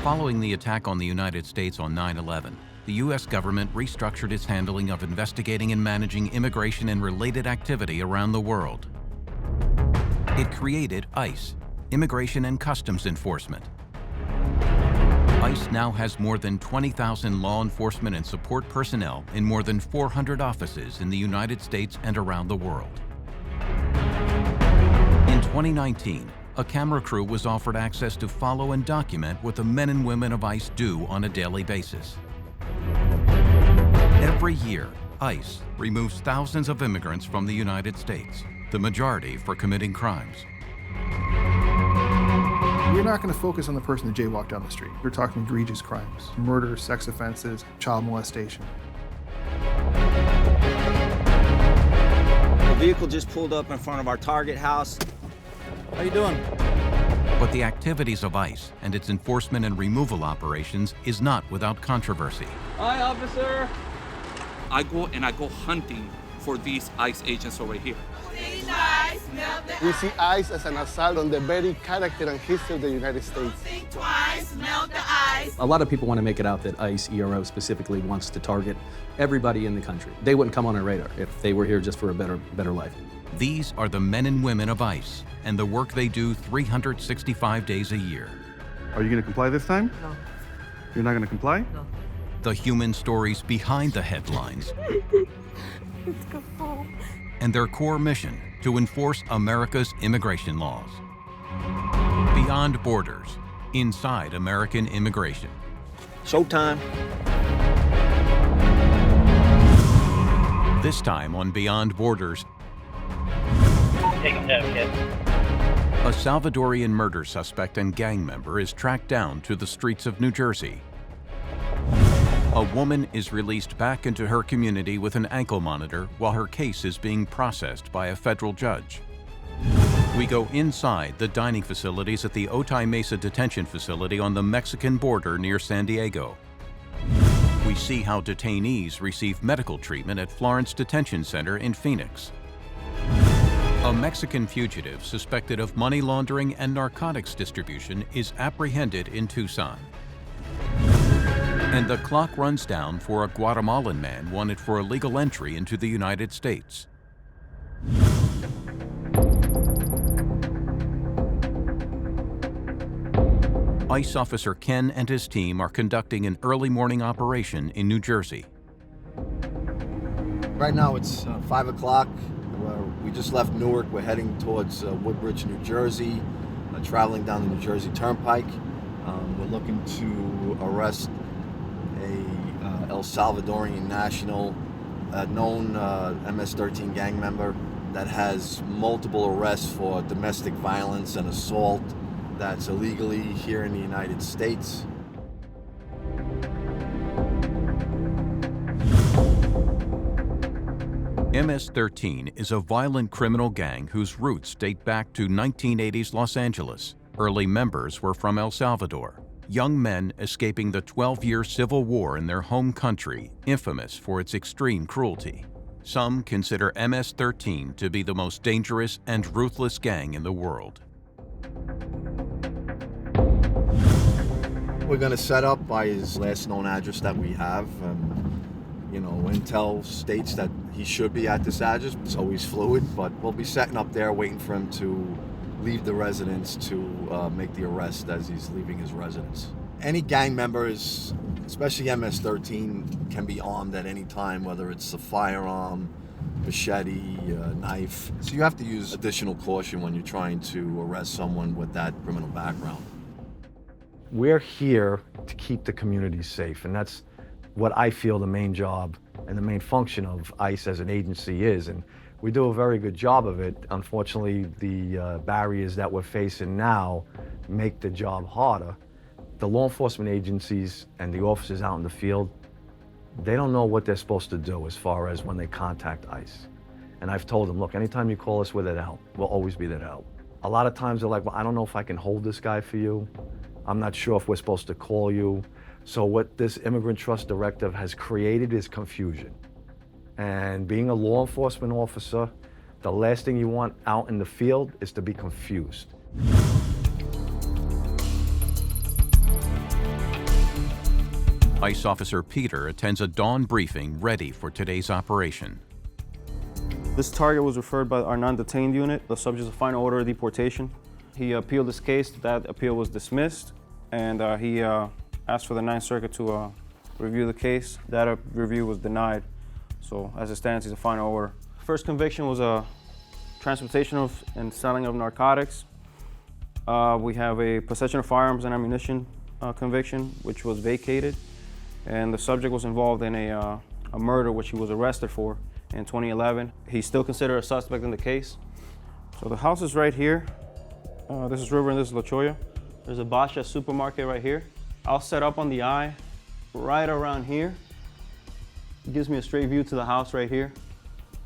Following the attack on the United States on 9/11, the U.S. government restructured its handling of investigating and managing immigration and related activity around the world. It created ICE, Immigration and Customs Enforcement. ICE now has more than 20,000 law enforcement and support personnel in more than 400 offices in the United States and around the world. In 2019, a camera crew was offered access to follow and document what the men and women of ICE do on a daily basis. Every year, ICE removes thousands of immigrants from the United States, the majority for committing crimes. We're not going to focus on the person that jaywalked down the street. We're talking egregious crimes, murder, sex offenses, child molestation. The vehicle just pulled up in front of our target house. How you doing? But the activities of ICE and its enforcement and removal operations is not without controversy. Hi, officer. I go hunting for these ICE agents over here. We see ICE as an assault on the very character and history of the United States. A lot of people want to make it out that ICE, ERO specifically, wants to target everybody in the country. They wouldn't come on our radar if they were here just for a better life. These are the men and women of ICE and the work they do 365 days a year. Are you going to comply this time? No. You're not going to comply? No. The human stories behind the headlines. Let's go home. And their core mission to enforce America's immigration laws. Beyond borders, inside American immigration. Showtime. This time on Beyond Borders, Take him down, kid. a Salvadorian murder suspect and gang member is tracked down to the streets of New Jersey. A woman is released back into her community with an ankle monitor while her case is being processed by a federal judge. We go inside the dining facilities at the Otay Mesa Detention Facility on the Mexican border near San Diego. We see how detainees receive medical treatment at Florence Detention Center in Phoenix. A Mexican fugitive suspected of money laundering and narcotics distribution is apprehended in Tucson. And the clock runs down for a Guatemalan man wanted for illegal entry into the United States. ICE officer Ken and his team are conducting an early morning operation in New Jersey. Right now it's 5 o'clock. We just left Newark. We're heading towards Woodbridge, New Jersey, traveling down the New Jersey Turnpike. We're looking to arrest a El Salvadorian national, known MS-13 gang member that has multiple arrests for domestic violence and assault that's illegally here in the United States. MS-13 is a violent criminal gang whose roots date back to 1980s Los Angeles. Early members were from El Salvador, young men escaping the 12-year civil war in their home country, infamous for its extreme cruelty. Some consider MS-13 to be the most dangerous and ruthless gang in the world. We're going to set up by his last known address that we have. Intel states that he should be at this address. It's always fluid, but we'll be setting up there waiting for him to leave the residence to make the arrest as he's leaving his residence. Any gang members, especially MS-13, can be armed at any time, whether it's a firearm, machete, knife. So you have to use additional caution when you're trying to arrest someone with that criminal background. We're here to keep the community safe, and that's what I feel the main job and the main function of ICE as an agency is, and we do a very good job of it. Unfortunately, the barriers that we're facing now make the job harder. The law enforcement agencies and the officers out in the field, they don't know what they're supposed to do as far as when they contact ICE. And I've told them, look, anytime you call us, we're there to help. We'll always be there to help. A lot of times they're like, well, I don't know if I can hold this guy for you. I'm not sure if we're supposed to call you. So what this Immigrant Trust Directive has created is confusion. And being a law enforcement officer, the last thing you want out in the field is to be confused. ICE Officer Peter attends a dawn briefing ready for today's operation. This target was referred by our non-detained unit. The subject is a final order of deportation. He appealed his case. That appeal was dismissed, and he asked for the Ninth Circuit to review the case. That review was denied. So as it stands, he's a final order. First conviction was a transportation of and selling of narcotics. We have a possession of firearms and ammunition conviction, which was vacated. And the subject was involved in a murder, which he was arrested for in 2011. He's still considered a suspect in the case. So the house is right here. This is River and this is La Cholla. There's a Basha supermarket right here. I'll set up on the eye right around here. It gives me a straight view to the house right here.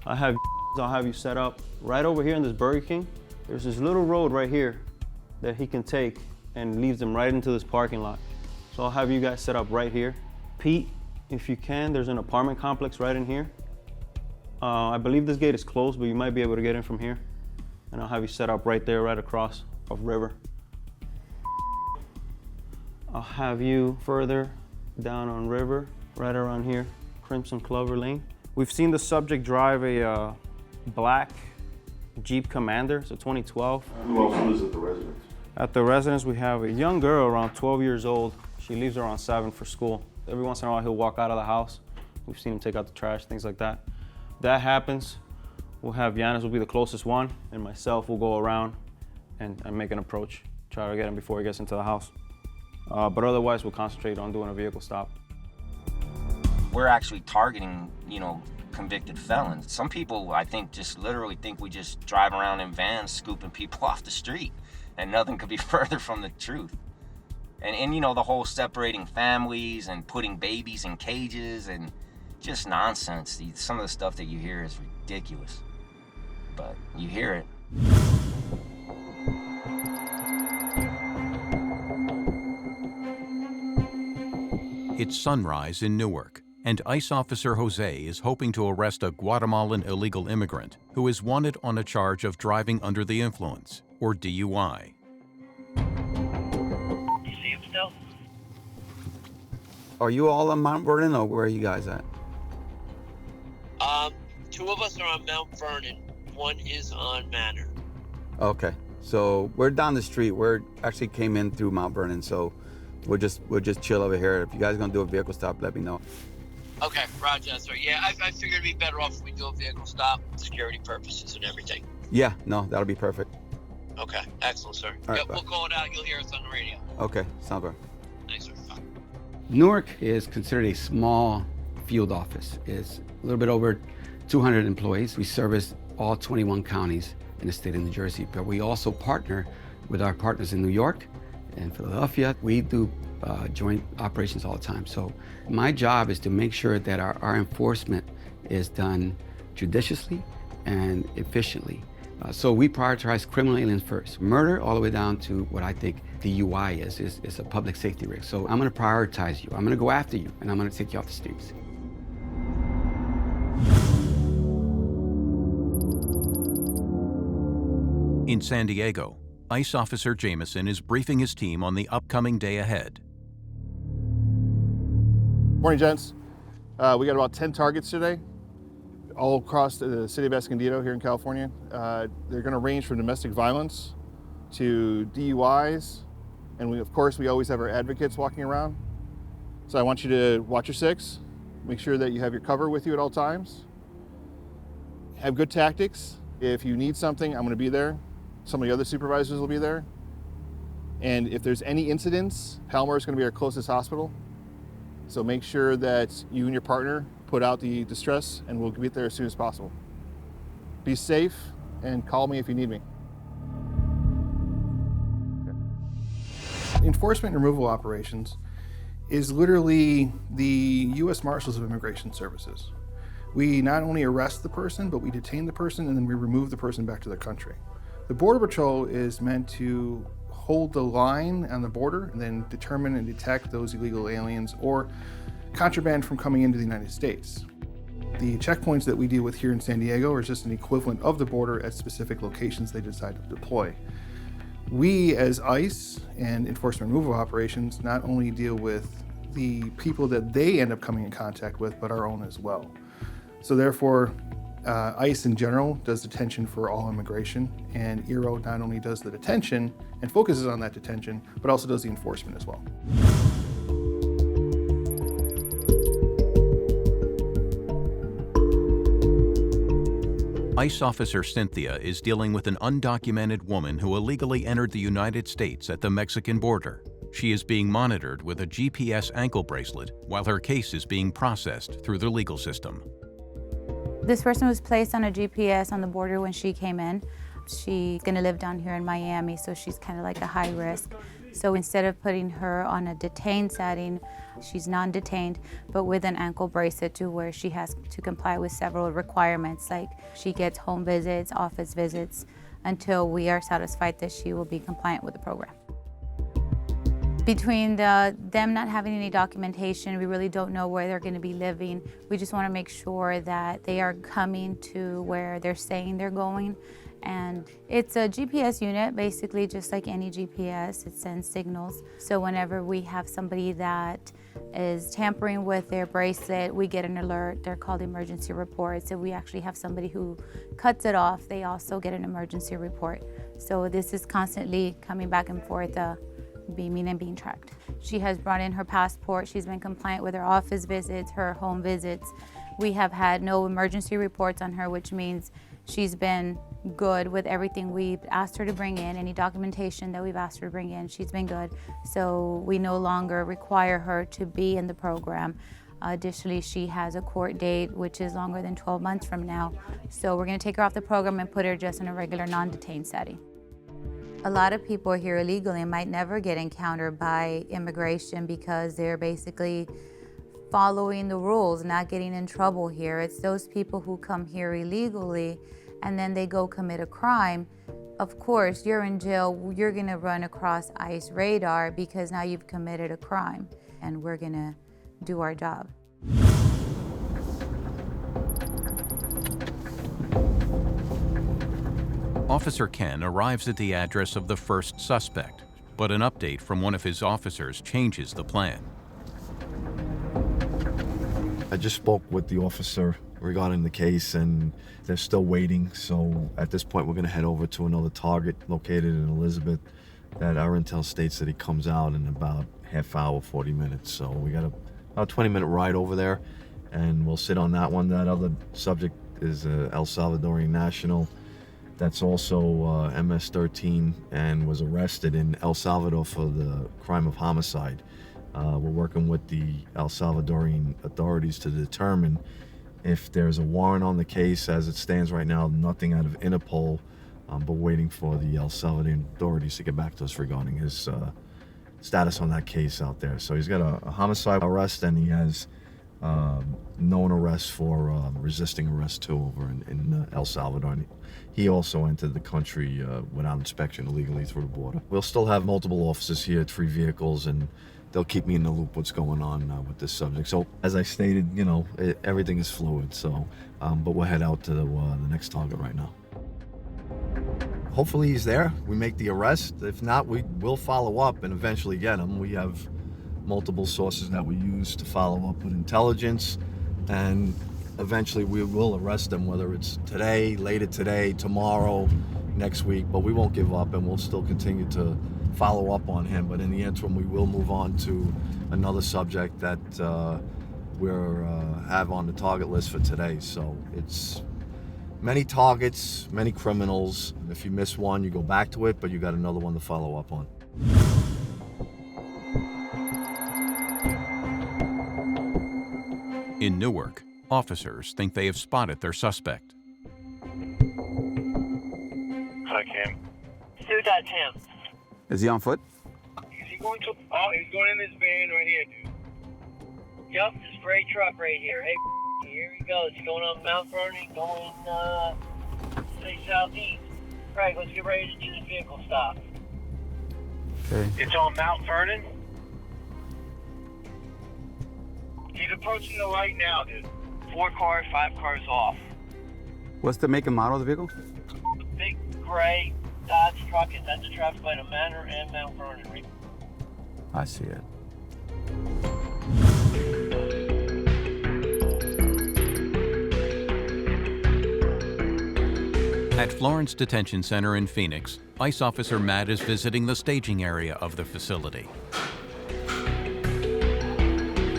I'll have you set up right over here in this Burger King. There's this little road right here that he can take and leads them right into this parking lot. So I'll have you guys set up right here. Pete, if you can, there's an apartment complex right in here. I believe this gate is closed, but you might be able to get in from here. And I'll have you set up right there, right across of River. I'll have you further down on River, right around here, Crimson Clover Lane. We've seen the subject drive a black Jeep Commander, it's a 2012. Who else lives at the residence? At the residence, we have a young girl around 12 years old. She leaves around 7 for school. Every once in a while, he'll walk out of the house. We've seen him take out the trash, things like that. That happens, we'll have Yanis will be the closest one, and myself will go around and make an approach, try to get him before he gets into the house. But otherwise, we'll concentrate on doing a vehicle stop. We're actually targeting, convicted felons. Some people, I think, just literally think we just drive around in vans scooping people off the street, and nothing could be further from the truth. And the whole separating families and putting babies in cages and just nonsense. Some of the stuff that you hear is ridiculous, but you hear it. It's sunrise in Newark, and ICE Officer Jose is hoping to arrest a Guatemalan illegal immigrant who is wanted on a charge of driving under the influence, or DUI. You see him still? Are you all on Mount Vernon, or where are you guys at? 2 of us are on Mount Vernon. 1 is on Manor. Okay, so we're down the street. We're actually came in through Mount Vernon, so we'll just chill over here. If you guys are gonna do a vehicle stop, let me know. Okay, roger, sir. Yeah, I figured it'd be better off if we do a vehicle stop, security purposes and everything. Yeah, no, that'll be perfect. Okay, excellent, sir. All right, yep, we'll call it out. You'll hear us on the radio. Okay, sounds good. Thanks, sir. Bye. Newark is considered a small field office. It's a little bit over 200 employees. We service all 21 counties in the state of New Jersey, but we also partner with our partners in New York and Philadelphia. We do joint operations all the time. So my job is to make sure that our enforcement is done judiciously and efficiently. So we prioritize criminal aliens first. Murder all the way down to what I think DUI is a public safety risk. So I'm gonna prioritize you. I'm gonna go after you, and I'm gonna take you off the streets. In San Diego, ICE Officer Jameson is briefing his team on the upcoming day ahead. Morning, gents. We got about 10 targets today, all across the city of Escondido here in California. They're going to range from domestic violence to DUIs, and of course, we always have our advocates walking around. So I want you to watch your 6, make sure that you have your cover with you at all times. Have good tactics. If you need something, I'm going to be there. Some of the other supervisors will be there. And if there's any incidents, Palomar is going to be our closest hospital. So make sure that you and your partner put out the distress, and we'll get there as soon as possible. Be safe and call me if you need me. Enforcement and removal operations is literally the U.S. Marshals of Immigration Services. We not only arrest the person, but we detain the person, and then we remove the person back to the country. The Border Patrol is meant to hold the line on the border and then determine and detect those illegal aliens or contraband from coming into the United States. The checkpoints that we deal with here in San Diego are just an equivalent of the border at specific locations they decide to deploy. We, as ICE and enforcement removal operations, not only deal with the people that they end up coming in contact with, but our own as well. So therefore, ICE in general does detention for all immigration, and ERO not only does the detention and focuses on that detention, but also does the enforcement as well. ICE officer Cynthia is dealing with an undocumented woman who illegally entered the United States at the Mexican border. She is being monitored with a GPS ankle bracelet while her case is being processed through the legal system. This person was placed on a GPS on the border when she came in. She's gonna live down here in Miami, so she's kind of like a high risk. So instead of putting her on a detained setting, she's non-detained, but with an ankle bracelet to where she has to comply with several requirements, like she gets home visits, office visits, until we are satisfied that she will be compliant with the program. Between them not having any documentation, we really don't know where they're going to be living. We just want to make sure that they are coming to where they're saying they're going. And it's a GPS unit, basically just like any GPS. It sends signals. So whenever we have somebody that is tampering with their bracelet, we get an alert. They're called emergency reports. If we actually have somebody who cuts it off, they also get an emergency report. So this is constantly coming back and forth, beaming and being tracked. She has brought in her passport. She's been compliant with her office visits, her home visits. We have had no emergency reports on her, which means she's been good with everything we've asked her to bring in, any documentation that we've asked her to bring in, she's been good. So we no longer require her to be in the program. Additionally, she has a court date, which is longer than 12 months from now. So we're gonna take her off the program and put her just in a regular non-detained setting. A lot of people are here illegally and might never get encountered by immigration because they're basically following the rules, not getting in trouble here. It's those people who come here illegally and then they go commit a crime. Of course, you're in jail, you're gonna run across ICE radar because now you've committed a crime, and we're gonna do our job. Officer Ken arrives at the address of the first suspect, but an update from one of his officers changes the plan. I just spoke with the officer regarding the case, and they're still waiting. So at this point, we're going to head over to another target located in Elizabeth that our intel states that he comes out in about half hour, 40 minutes. So we got about 20-minute ride over there, and we'll sit on that one. That other subject is El Salvadorian national. That's also MS-13 and was arrested in El Salvador for the crime of homicide. We're working with the El Salvadorian authorities to determine if there's a warrant on the case. As it stands right now, nothing out of Interpol, but waiting for the El Salvadorian authorities to get back to us regarding his status on that case out there. So he's got a homicide arrest, and he has known arrest for resisting arrest too over in El Salvador. And he also entered the country without inspection illegally through the border. We'll still have multiple officers here, 3 vehicles, and they'll keep me in the loop what's going on with this subject. So as I stated, you know, everything is fluid. So, but we'll head out to the next target right now. Hopefully he's there. We make the arrest. If not, we will follow up and eventually get him. We have multiple sources that we use to follow up with intelligence, and eventually we will arrest him, whether it's today, later today, tomorrow, next week. But we won't give up, and we'll still continue to follow up on him. But in the interim, we will move on to another subject that we're have on the target list for today. So it's many targets, many criminals. If you miss one, you go back to it, but you got another one to follow up on. In Newark, officers think they have spotted their suspect. Hi, Cam. Dude, that's him. Is he on foot? Is he going to? Oh, he's going in this van right here, dude. Yep, this gray truck right here. Hey, here he goes. He's going on Mount Vernon, going say southeast. Right, let's get ready to do the vehicle stop. Okay. It's on Mount Vernon. He's approaching the light now, dude. 4 cars, 5 cars off. What's the make and model of the vehicle? Big gray Dodge truck is at the traffic light of Manor and Mount Vernon. I see it. At Florence Detention Center in Phoenix, ICE Officer Matt is visiting the staging area of the facility.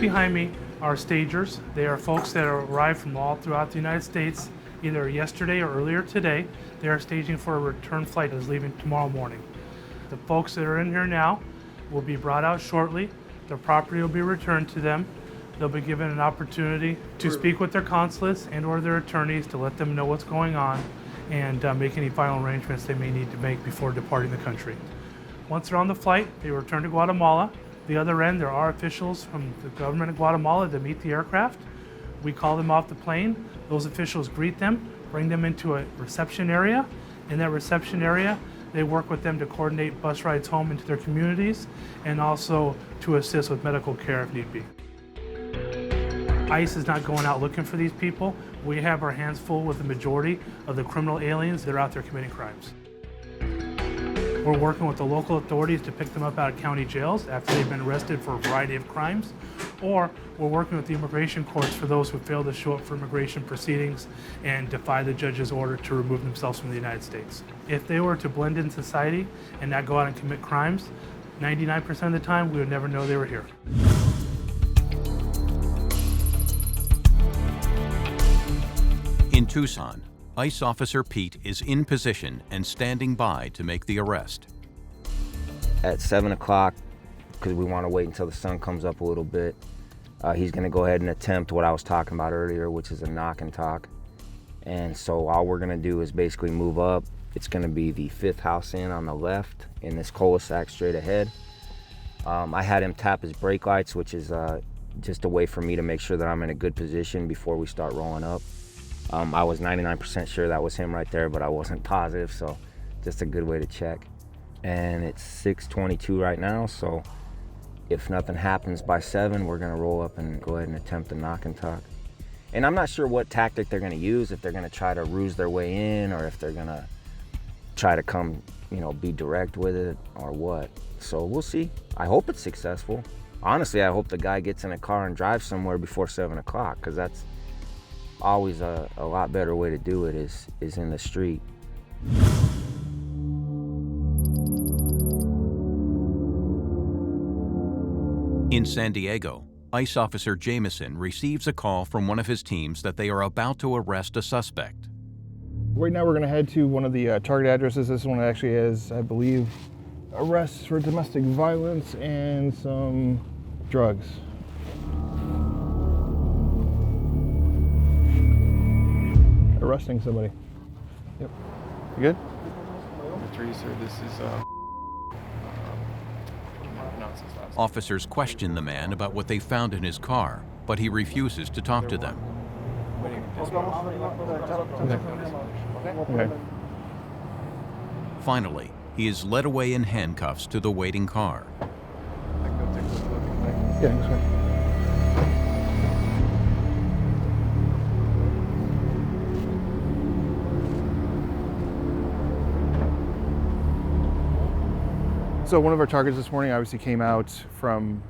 Behind me are stagers. They are folks that arrived from all throughout the United States, either yesterday or earlier today. They are staging for a return flight that is leaving tomorrow morning. The folks that are in here now will be brought out shortly. Their property will be returned to them. They'll be given an opportunity to speak with their consulates and or their attorneys to let them know what's going on and make any final arrangements they may need to make before departing the country. Once they're on the flight, they return to Guatemala. The other end, there are officials from the government of Guatemala that meet the aircraft. We call them off the plane. Those officials greet them, bring them into a reception area. In that reception area, they work with them to coordinate bus rides home into their communities and also to assist with medical care if need be. ICE is not going out looking for these people. We have our hands full with the majority of the criminal aliens that are out there committing crimes. We're working with the local authorities to pick them up out of county jails after they've been arrested for a variety of crimes, or we're working with the immigration courts for those who fail to show up for immigration proceedings and defy the judge's order to remove themselves from the United States. If they were to blend in society and not go out and commit crimes, 99% of the time we would never know they were here. In Tucson, ICE Officer Pete is in position and standing by to make the arrest. At 7 o'clock, because we want to wait until the sun comes up a little bit, he's going to go ahead and attempt what I was talking about earlier, which is a knock and talk. And so all we're going to do is basically move up. It's going to be the 5th house in on the left in this cul-de-sac straight ahead. I had him tap his brake lights, which is just a way for me to make sure that I'm in a good position before we start rolling up. I was 99% sure that was him right there, but I wasn't positive, so just a good way to check. And it's 6:22 right now, so if nothing happens by 7, we're gonna roll up and go ahead and attempt the knock and talk. And I'm not sure what tactic they're gonna use, if they're gonna try to ruse their way in, or if they're gonna try to come, be direct with it, or what. So we'll see. I hope it's successful. Honestly, I hope the guy gets in a car and drives somewhere before 7 o'clock, because that's always a lot better way to do it is in the street. In San Diego, ICE Officer Jameson receives a call from one of his teams that they are about to arrest a suspect. Right now we're going to head to one of the target addresses. This one actually has, I believe, arrests for domestic violence and some drugs. Arresting somebody. Yep. You good? Sir, this is Officers question the man about what they found in his car, but he refuses to talk to them. Okay. Finally, he is led away in handcuffs to the waiting car. Yeah, that's right. So one of our targets this morning obviously came out from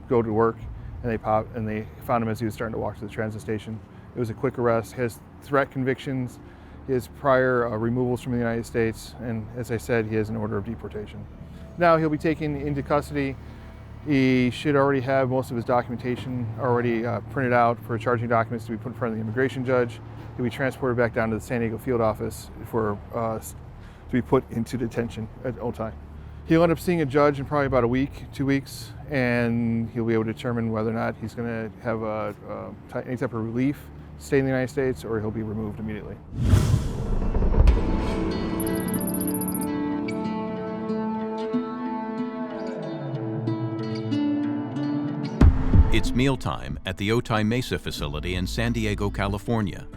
go to work, and they found him as he was starting to walk to the transit station. It was a quick arrest. He has threat convictions, his prior removals from the United States, and as I said, he has an order of deportation. Now he'll be taken into custody. He should already have most of his documentation already printed out for charging documents to be put in front of the immigration judge. He'll be transported back down to the San Diego field office for to be put into detention at all time. He'll end up seeing a judge in probably about a week, 2 weeks, and he'll be able to determine whether or not he's going to have any type of relief, stay in the United States, or he'll be removed immediately. It's mealtime at the Otay Mesa facility in San Diego, California.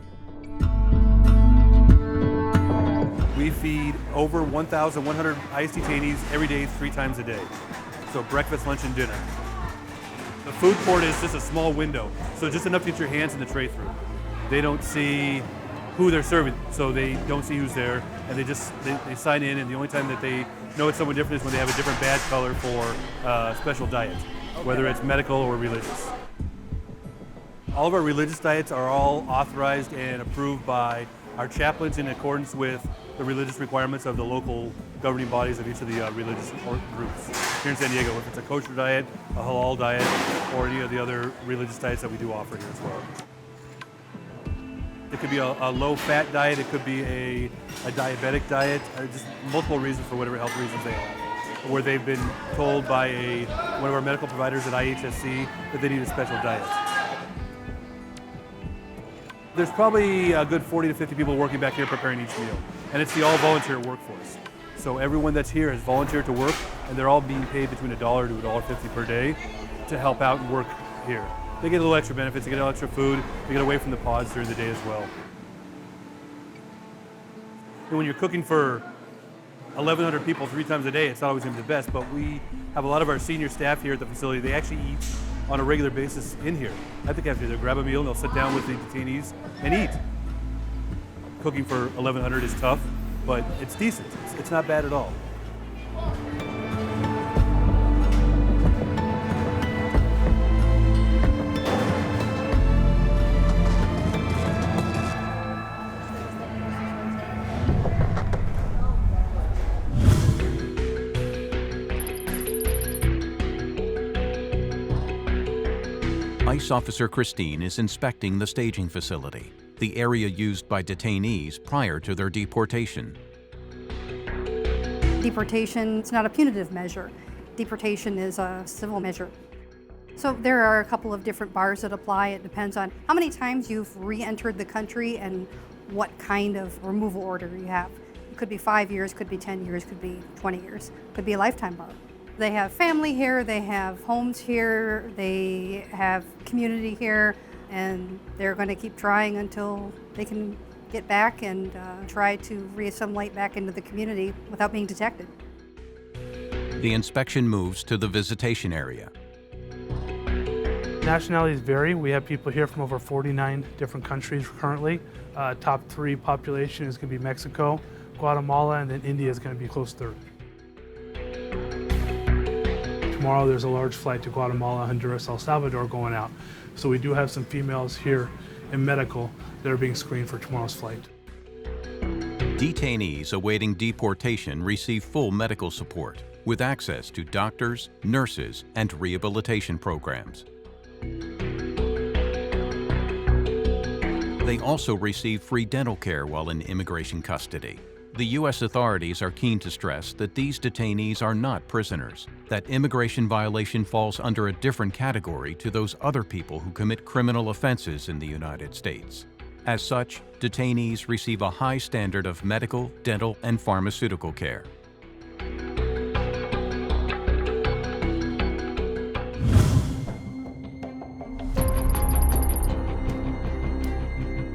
We feed over 1,100 ICE detainees every day, 3 times a day. So breakfast, lunch, and dinner. The food court is just a small window, so just enough to get your hands in the tray through. They don't see who they're serving, so they don't see who's there, and they sign in, and the only time that they know it's someone different is when they have a different badge color for special diet. whether it's medical or religious. All of our religious diets are all authorized and approved by our chaplains in accordance with the religious requirements of the local governing bodies of each of the religious groups here in San Diego, if it's a kosher diet, a halal diet, or any of the other religious diets that we do offer here as well. It could be a low-fat diet, it could be a diabetic diet, just multiple reasons for whatever health reasons they have, where they've been told by one of our medical providers at IHSC that they need a special diet. There's probably a good 40 to 50 people working back here preparing each meal, and it's the all-volunteer workforce. So everyone that's here has volunteered to work, and they're all being paid between $1 to $1.50 per day to help out and work here. They get a little extra benefits, they get a little extra food, they get away from the pods during the day as well. And when you're cooking for 1,100 people 3 times a day, it's not always going to be the best, but we have a lot of our senior staff here at the facility. They actually eat on a regular basis in here at the cafeteria. They'll grab a meal and they'll sit down with the detainees and eat. Cooking for 1,100 is tough, but it's decent. It's not bad at all. ICE Officer Christine is inspecting the staging facility, the area used by detainees prior to their deportation. Deportation is not a punitive measure. Deportation is a civil measure. So there are a couple of different bars that apply. It depends on how many times you've re-entered the country and what kind of removal order you have. It could be 5 years, could be 10 years, could be 20 years, could be a lifetime bar. They have family here, they have homes here, they have community here, and they're going to keep trying until they can get back and try to reassimilate back into the community without being detected. The inspection moves to the visitation area. Nationalities vary. We have people here from over 49 different countries currently. Top 3 population is going to be Mexico, Guatemala, and then India is going to be close third. Tomorrow there's a large flight to Guatemala, Honduras, El Salvador going out. So we do have some females here in medical that are being screened for tomorrow's flight. Detainees awaiting deportation receive full medical support with access to doctors, nurses, and rehabilitation programs. They also receive free dental care while in immigration custody. The U.S. authorities are keen to stress that these detainees are not prisoners, that immigration violation falls under a different category to those other people who commit criminal offenses in the United States. As such, detainees receive a high standard of medical, dental, and pharmaceutical care.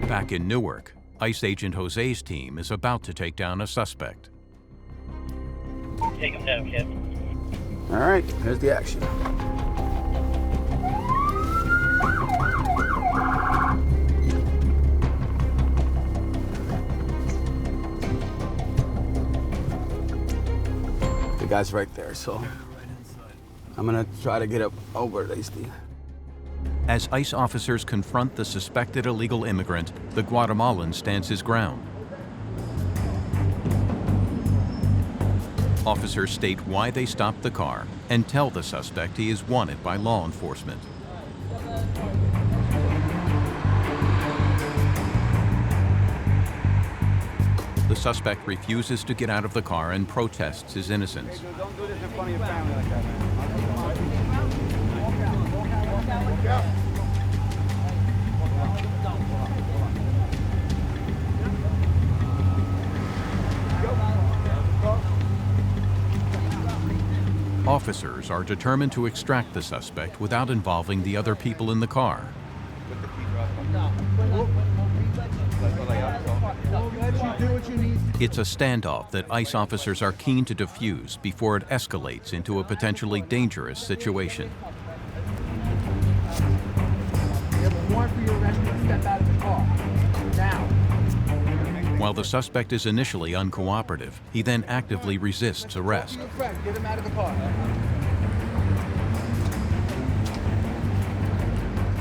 Back in Newark, ICE agent Jose's team is about to take down a suspect. Take him down, Kevin. All right, here's the action. The guy's right there, so I'm gonna try to get up over these. As ICE officers confront the suspected illegal immigrant, the Guatemalan stands his ground. Officers state why they stopped the car and tell the suspect he is wanted by law enforcement. The suspect refuses to get out of the car and protests his innocence. Don't do this in front of your family like that, man. Officers are determined to extract the suspect without involving the other people in the car. It's a standoff that ICE officers are keen to defuse before it escalates into a potentially dangerous situation. While the suspect is initially uncooperative, he then actively resists arrest. Get him out of the car.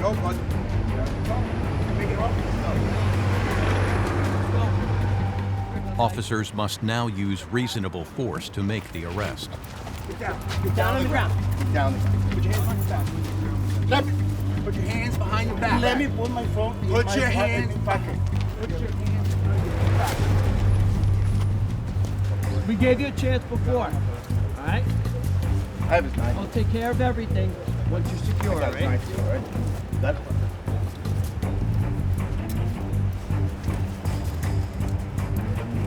Go, bud. Make it off. Officers must now use reasonable force to make the arrest. Get down. Get down on the ground. Get down. Put your hands behind your back. Let me. Put your hands behind your back. Let me put my phone. Put your hands back. Put your hands behind your back. We gave you a chance before, all right? I have his knife. I'll take care of everything once you're secure, all right? All right. That.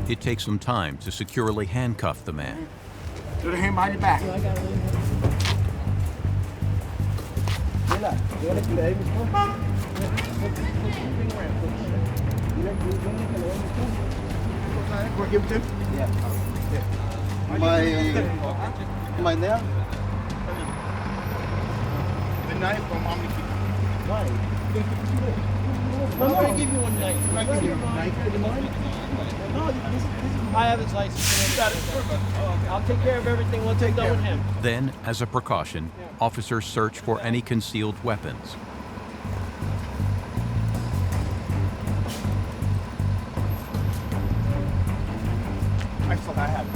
It takes some time to securely handcuff the man. Put the hand behind your back. Give him two? Yeah. My nail? The knife from how many feet? Why? I'm going to give you one knife. I give you a knife. No, I have his license. I'll take care of everything once I'm done with him. Then, as a precaution, officers search for any concealed weapons. I still have it.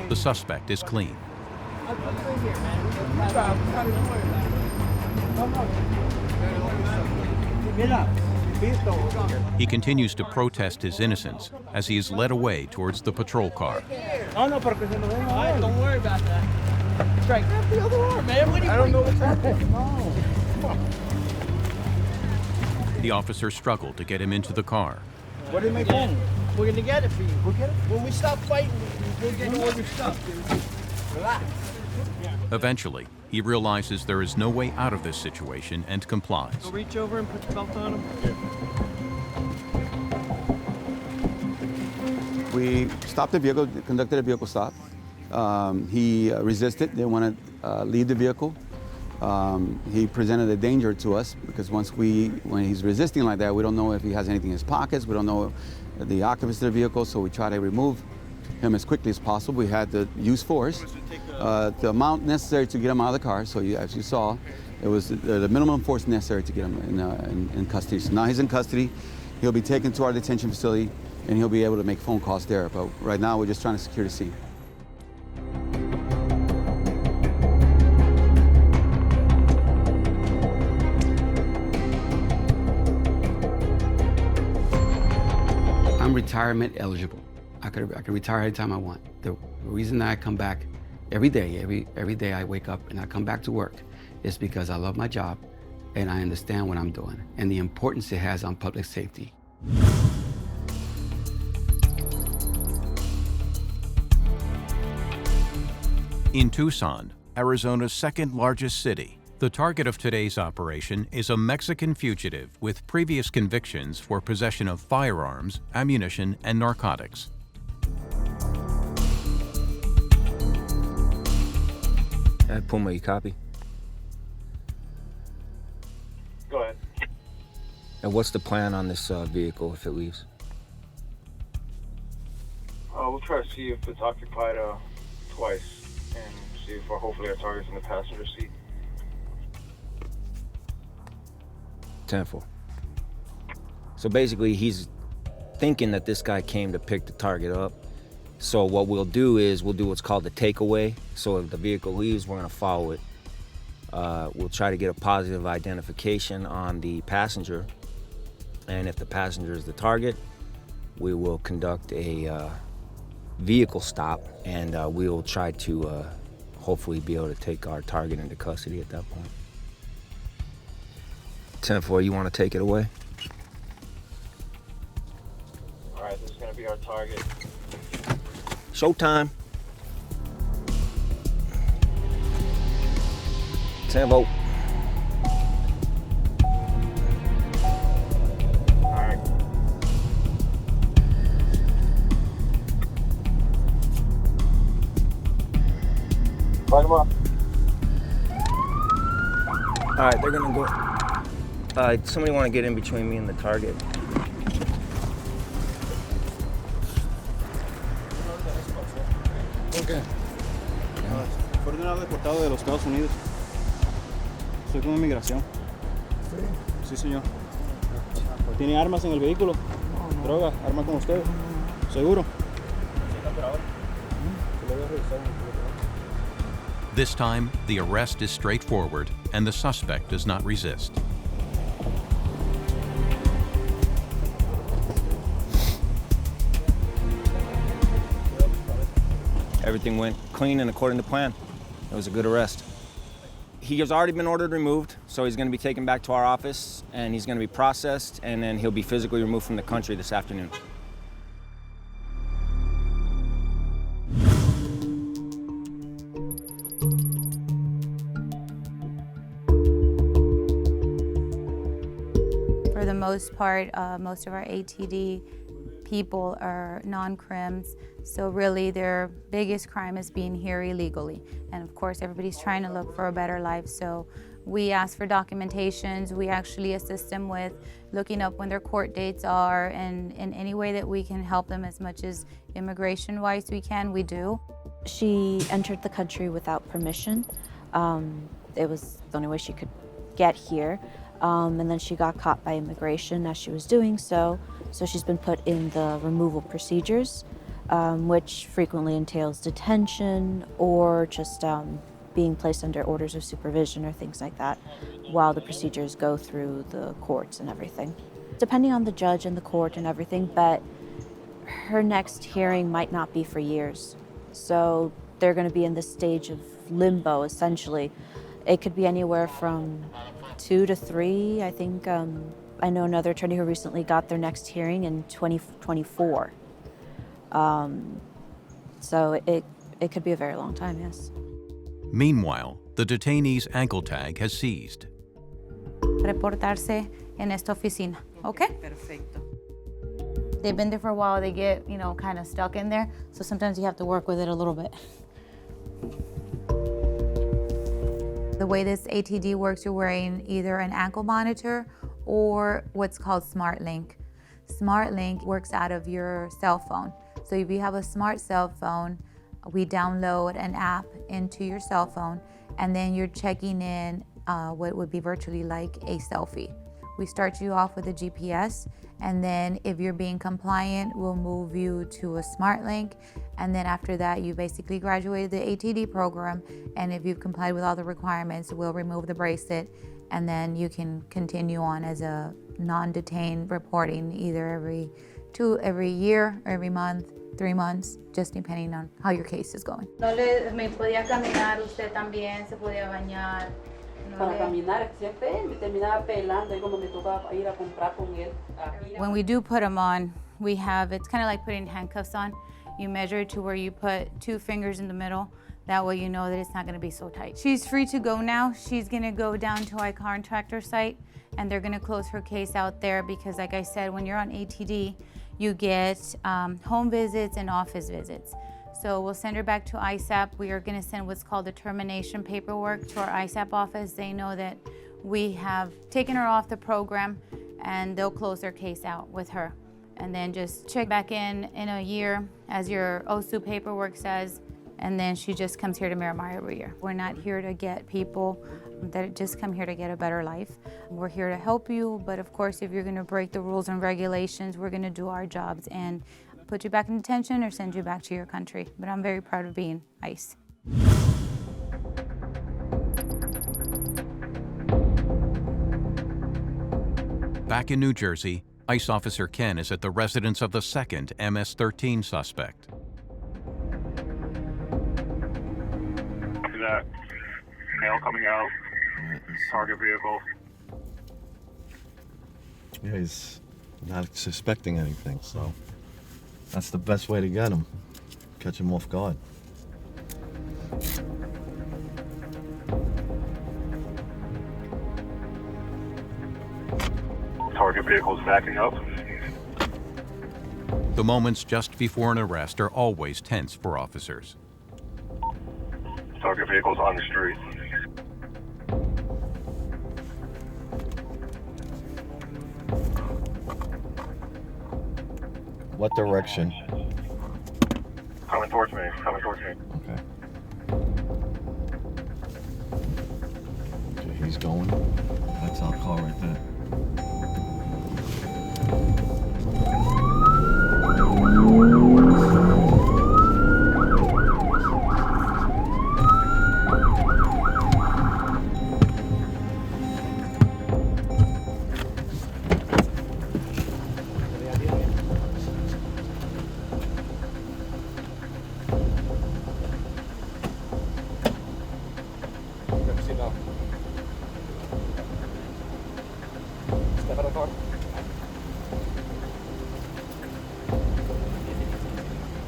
The suspect is clean. He continues to protest his innocence as he is led away towards the patrol car. All right, don't worry about that. Try grab the other arm, man. What do you I don't know what's happening. No. The officers struggle to get him into the car. What did my phone? We're going to get it for you. We'll get it? When we stop fighting, we'll get all your stuff, dude. Relax. Eventually, he realizes there is no way out of this situation and complies. Go reach over and put the belt on him. We stopped the vehicle, conducted a vehicle stop. He resisted, didn't want to leave the vehicle. He presented a danger to us because when he's resisting like that, we don't know if he has anything in his pockets, we don't know the occupants of the vehicle, so we try to remove him as quickly as possible. We had to use force. The amount necessary to get him out of the car, so as you saw, it was the minimum force necessary to get him in custody. So now he's in custody. He'll be taken to our detention facility, and he'll be able to make phone calls there. But right now, we're just trying to secure the scene. I'm retirement eligible. I could retire anytime I want. The reason that I come back every day I wake up and I come back to work is because I love my job and I understand what I'm doing and the importance it has on public safety. In Tucson, Arizona's second largest city, the target of today's operation is a Mexican fugitive with previous convictions for possession of firearms, ammunition, and narcotics. Puma, you copy? Go ahead. And what's the plan on this vehicle if it leaves? We'll try to see if it's occupied twice and see if hopefully our target's in the passenger seat. 10-4. So basically, he's thinking that this guy came to pick the target up. So what we'll do is we'll do what's called the takeaway. So if the vehicle leaves, we're gonna follow it. We'll try to get a positive identification on the passenger. And if the passenger is the target, we will conduct a vehicle stop and we'll try to hopefully be able to take our target into custody at that point. 10-4, you wanna take it away? All right, this is gonna be our target. Showtime. 10 vote. All right. Light him up. All right, they're gonna go. Somebody want to get in between me and the target? Estado de los Estados Unidos. Estoy con inmigración. Sí, señor. ¿Tiene armas en el vehículo? ¿Droga? ¿Arma con usted? ¿Seguro? This time, the arrest is straightforward and the suspect does not resist. Everything went clean and according to plan. It was a good arrest. He has already been ordered removed, so he's going to be taken back to our office and he's going to be processed, and then he'll be physically removed from the country this afternoon. For the most part, most of our ATD people are non-crims, so really their biggest crime is being here illegally. And of course, everybody's trying to look for a better life, so we ask for documentations. We actually assist them with looking up when their court dates are, and in any way that we can help them as much as immigration-wise we can, we do. She entered the country without permission. It was the only way she could get here. And then she got caught by immigration as she was doing so. So she's been put in the removal procedures, which frequently entails detention or just being placed under orders of supervision or things like that while the procedures go through the courts and everything. Depending on the judge and the court and everything, but her next hearing might not be for years. So they're going to be in this stage of limbo, essentially. It could be anywhere from 2 to 3. I think I know another attorney who recently got their next hearing in 2024. So it could be a very long time, yes. Meanwhile, the detainee's ankle tag has seized. Reportarse en esta oficina, okay? Perfecto. They've been there for a while, they get, kind of stuck in there, so sometimes you have to work with it a little bit. The way this ATD works, you're wearing either an ankle monitor or what's called SmartLink. SmartLink works out of your cell phone. So if you have a smart cell phone, we download an app into your cell phone, and then you're checking in what would be virtually like a selfie. We start you off with a GPS, and then if you're being compliant, we'll move you to a SmartLink, and then after that, you basically graduated the ATD program, and if you've complied with all the requirements, we'll remove the bracelet, and then you can continue on as a non-detained reporting either every year, or every month, 3 months, just depending on how your case is going. Me podía caminar, usted también se podía bañar. Para caminar, siempre me terminaba pelando y como me tocaba ir a comprar con él. When we do put them on, it's kind of like putting handcuffs on. You measure to where you put 2 fingers in the middle. That way you know that it's not going to be so tight. She's free to go now. She's going to go down to our contractor site, and they're going to close her case out there because, like I said, when you're on ATD, you get home visits and office visits. So we'll send her back to ISAP. We are going to send what's called the termination paperwork to our ISAP office. They know that we have taken her off the program, and they'll close their case out with her. And then just check back in a year, as your OSU paperwork says, and then she just comes here to Miramar every year. We're not here to get people that just come here to get a better life. We're here to help you, but of course, if you're going to break the rules and regulations, we're going to do our jobs and put you back in detention or send you back to your country. But I'm very proud of being ICE. Back in New Jersey, ICE Officer Ken is at the residence of the second MS-13 suspect. See that mail coming out, target vehicle. Yeah, he's not suspecting anything, so that's the best way to get him. Catch him off guard. Target vehicle's backing up. The moments just before an arrest are always tense for officers. Target vehicle's on the street. What direction? Coming towards me, coming towards me. Okay. he's going. That's our car right there.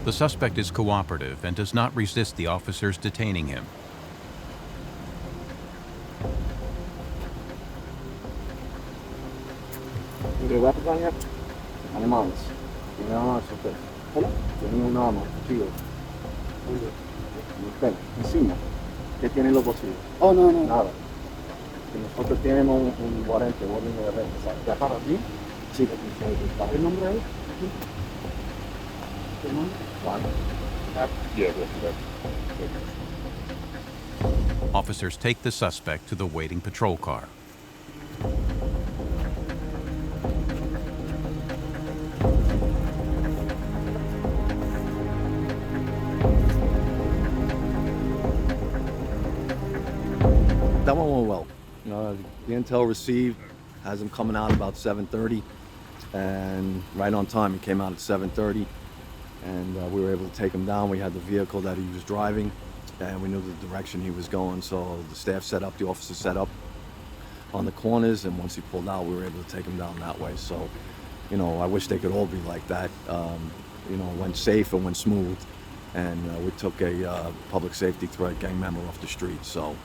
The suspect is cooperative and does not resist the officers detaining him. Encima. ¿Qué tienen los bolsillos? Oh, no, no. Nada. Que nosotros tenemos un warrante, orden de arresto. ¿Ya para aquí? Sí, ¿el nombre ahí? ¿Qué nombre? Juan. Yeah, Officers take the suspect to the waiting patrol car. That one went well. The intel received has him coming out about 7:30, and right on time. He came out at 7:30, and we were able to take him down. We had the vehicle that he was driving, and we knew the direction he was going. So the staff set up, the officers set up on the corners, and once he pulled out, we were able to take him down that way. So, I wish they could all be like that. Went safe and went smooth, and we took a public safety threat gang member off the street. So.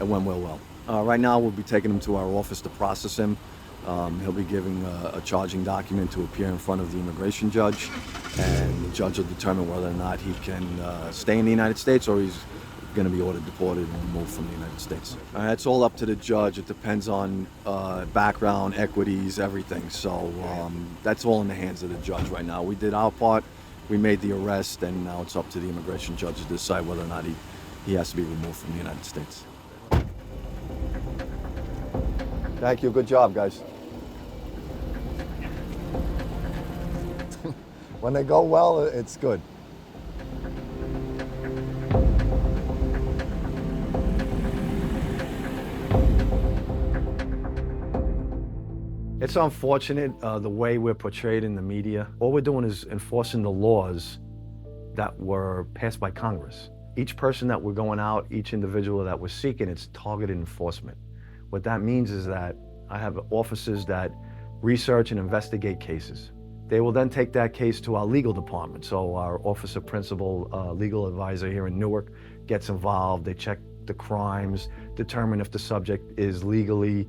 It went well. Right now, we'll be taking him to our office to process him. He'll be giving a charging document to appear in front of the immigration judge, and the judge will determine whether or not he can stay in the United States or he's going to be ordered deported and removed from the United States. It's all up to the judge. It depends on background, equities, everything. So that's all in the hands of the judge right now. We did our part. We made the arrest, and now it's up to the immigration judge to decide whether or not he has to be removed from the United States. Thank you. Good job, guys. When they go well, it's good. It's unfortunate the way we're portrayed in the media. All we're doing is enforcing the laws that were passed by Congress. Each person that we're going out, each individual that we're seeking, it's targeted enforcement. What that means is that I have officers that research and investigate cases. They will then take that case to our legal department. So our officer principal, legal advisor here in Newark gets involved. They check the crimes, determine if the subject is legally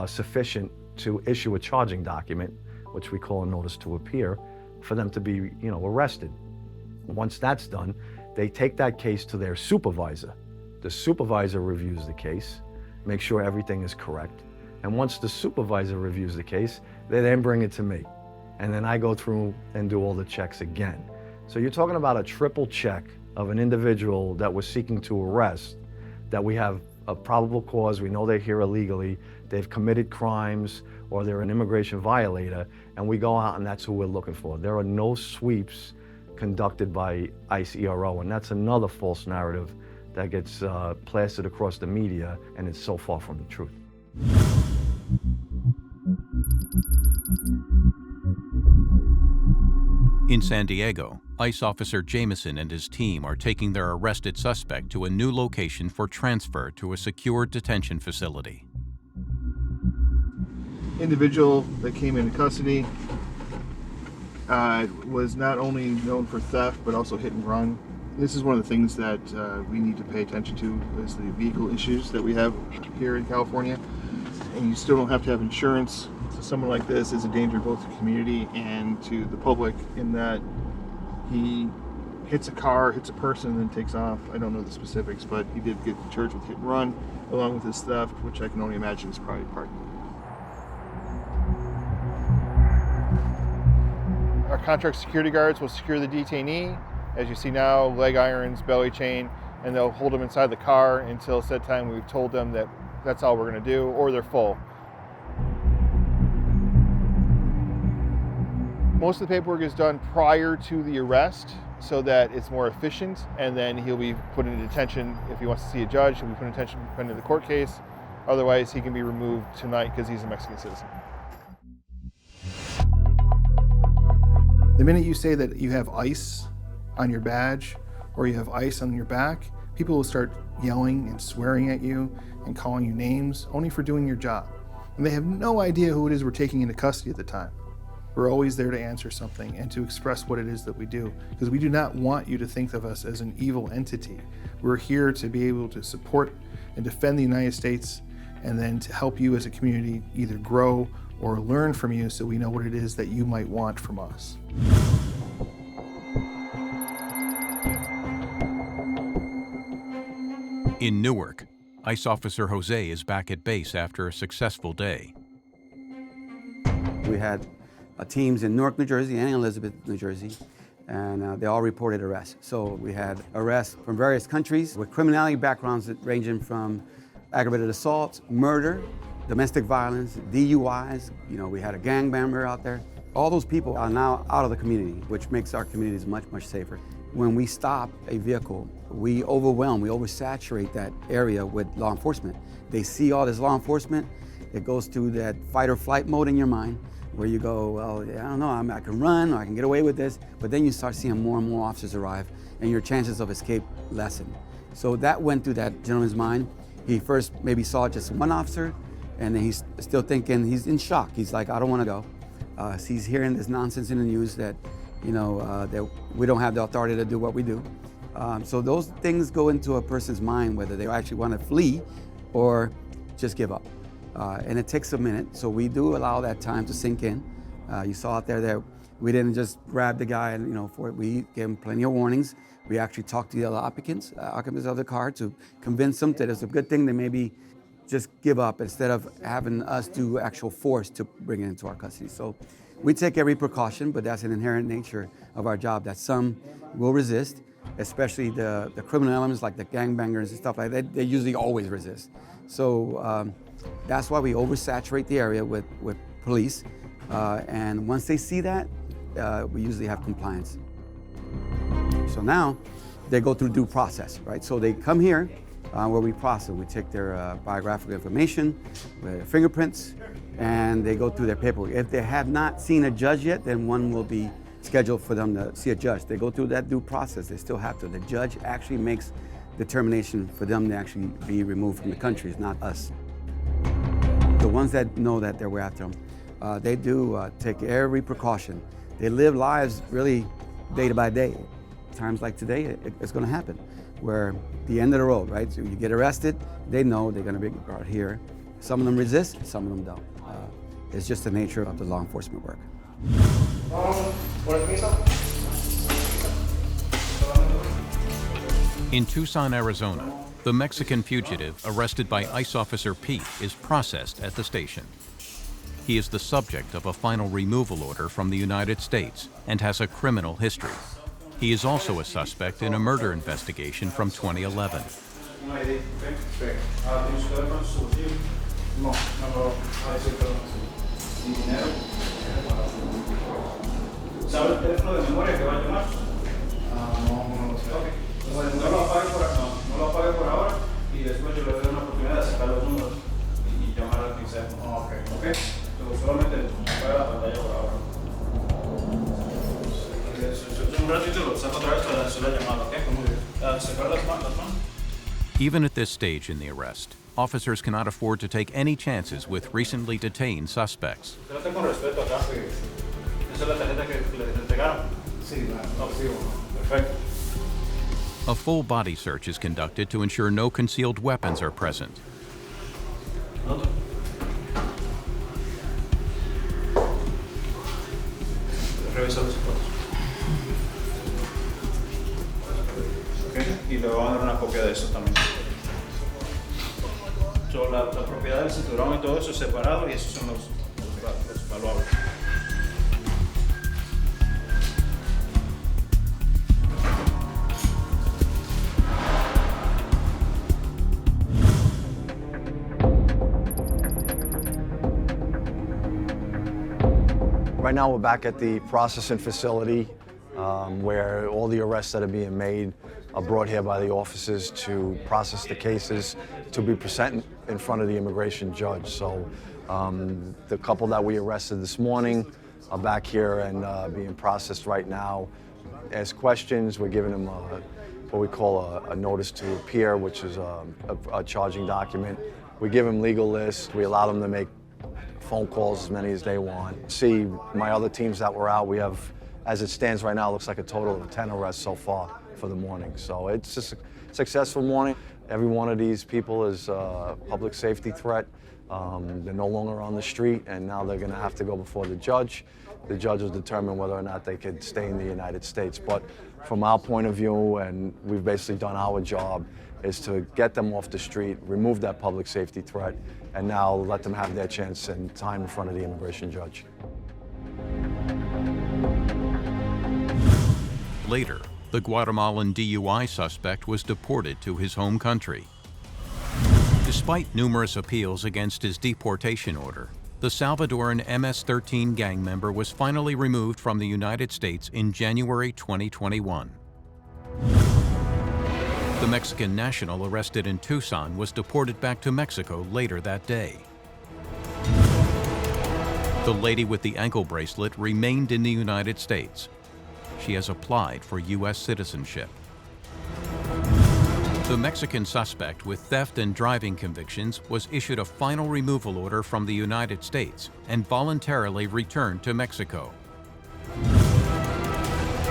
sufficient to issue a charging document, which we call a notice to appear, for them to be, arrested. Once that's done, they take that case to their supervisor. The supervisor reviews the case, make sure everything is correct. And once the supervisor reviews the case, they then bring it to me. And then I go through and do all the checks again. So you're talking about a triple check of an individual that we're seeking to arrest, that we have a probable cause, we know they're here illegally, they've committed crimes, or they're an immigration violator, and we go out and that's who we're looking for. There are no sweeps conducted by ICE ERO, and that's another false narrative that gets plastered across the media, and it's so far from the truth. In San Diego, ICE officer Jameson and his team are taking their arrested suspect to a new location for transfer to a secure detention facility. Individual that came into custody was not only known for theft, but also hit and run. This is one of the things that we need to pay attention to, is the vehicle issues that we have here in California. And you still don't have to have insurance. So someone like this is a danger both to the community and to the public, in that he hits a car, hits a person, and then takes off. I don't know the specifics, but he did get charged with hit and run, along with his theft, which I can only imagine is probably part. Our contract security guards will secure the detainee. As you see now, leg irons, belly chain, and they'll hold him inside the car until said time we've told them that That's all we're going to do, or they're full. Most of the paperwork is done prior to the arrest so that it's more efficient, and then he'll be put into detention. If he wants to see a judge, he'll be put in detention pending the court case. Otherwise, he can be removed tonight because he's a Mexican citizen. The minute you say that you have ICE on your badge or you have ICE on your back, people will start yelling and swearing at you and calling you names only for doing your job. And they have no idea who it is we're taking into custody at the time. We're always there to answer something and to express what it is that we do, because we do not want you to think of us as an evil entity. We're here to be able to support and defend the United States, and then to help you as a community either grow or learn from you so we know what it is that you might want from us. In Newark, ICE Officer Jose is back at base after a successful day. We had teams in Newark, New Jersey and Elizabeth, New Jersey, and they all reported arrests. So we had arrests from various countries with criminality backgrounds that ranging from aggravated assaults, murder, domestic violence, DUIs. You know, we had a gang member out there. All those people are now out of the community, which makes our communities much, much safer. When we stop a vehicle, we oversaturate that area with law enforcement. They see all this law enforcement, it goes through that fight or flight mode in your mind, where you go, well, I don't know, I can run, or I can get away with this, but then you start seeing more and more officers arrive, and your chances of escape lessen. So that went through that gentleman's mind. He first maybe saw just one officer, and then he's still thinking, he's in shock. He's like, I don't want to go. So he's hearing this nonsense in the news that, you know, that we don't have the authority to do what we do. So those things go into a person's mind, whether they actually want to flee or just give up. And it takes a minute, so we do allow that time to sink in. You saw out there that we didn't just grab the guy and, you know, we gave him plenty of warnings. We actually talked to the other occupants of the car to convince them that it's a good thing they maybe just give up instead of having us do actual force to bring it into our custody. So we take every precaution, but that's an inherent nature of our job, that some will resist, especially the criminal elements like the gangbangers and stuff like that. They usually always resist. So that's why we oversaturate the area with police. And once they see that, we usually have compliance. So now they go through due process, right? So they come here where we process. We take their biographical information, their fingerprints, and they go through their paperwork. If they have not seen a judge yet, then one will be scheduled for them to see a judge. They go through that due process. They still have to. The judge actually makes determination for them to actually be removed from the country. It's not us. The ones that know that we're after them, they do take every precaution. They live lives really day by day. Times like today, it's going to happen, where the end of the road, right? So you get arrested, they know they're going to be brought here. Some of them resist, some of them don't. It's just the nature of the law enforcement work. In Tucson, Arizona, the Mexican fugitive arrested by ICE Officer Pete is processed at the station. He is the subject of a final removal order from the United States and has a criminal history. He is also a suspect in a murder investigation from 2011. Even at this stage in the arrest, officers cannot afford to take any chances with recently detained suspects. A full body search is conducted to ensure no concealed weapons are present. Y le van a dar una copia de eso también. So, la propiedad del cinturón y todo eso es separado y esos son los valuables. Right now we're back at the processing facility where all the arrests that are being made are brought here by the officers to process the cases to be presented in front of the immigration judge. So the couple that we arrested this morning are back here and being processed right now. Ask questions, we're giving them what we call a notice to appear, which is a charging document. We give them legal lists, we allow them to make phone calls, as many as they want. See, my other teams that were out, we have, as it stands right now, it looks like a total of 10 arrests so far for the morning. So it's just a successful morning. Every one of these people is a public safety threat. They're no longer on the street, and now they're gonna have to go before the judge. The judge will determine whether or not they could stay in the United States. But from our point of view, and we've basically done our job, is to get them off the street, remove that public safety threat, and now let them have their chance and time in front of the immigration judge. Later, the Guatemalan DUI suspect was deported to his home country. Despite numerous appeals against his deportation order, the Salvadoran MS-13 gang member was finally removed from the United States in January 2021. The Mexican national arrested in Tucson was deported back to Mexico later that day. The lady with the ankle bracelet remained in the United States. She has applied for U.S. citizenship. The Mexican suspect with theft and driving convictions was issued a final removal order from the United States and voluntarily returned to Mexico.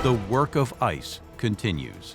The work of ICE continues.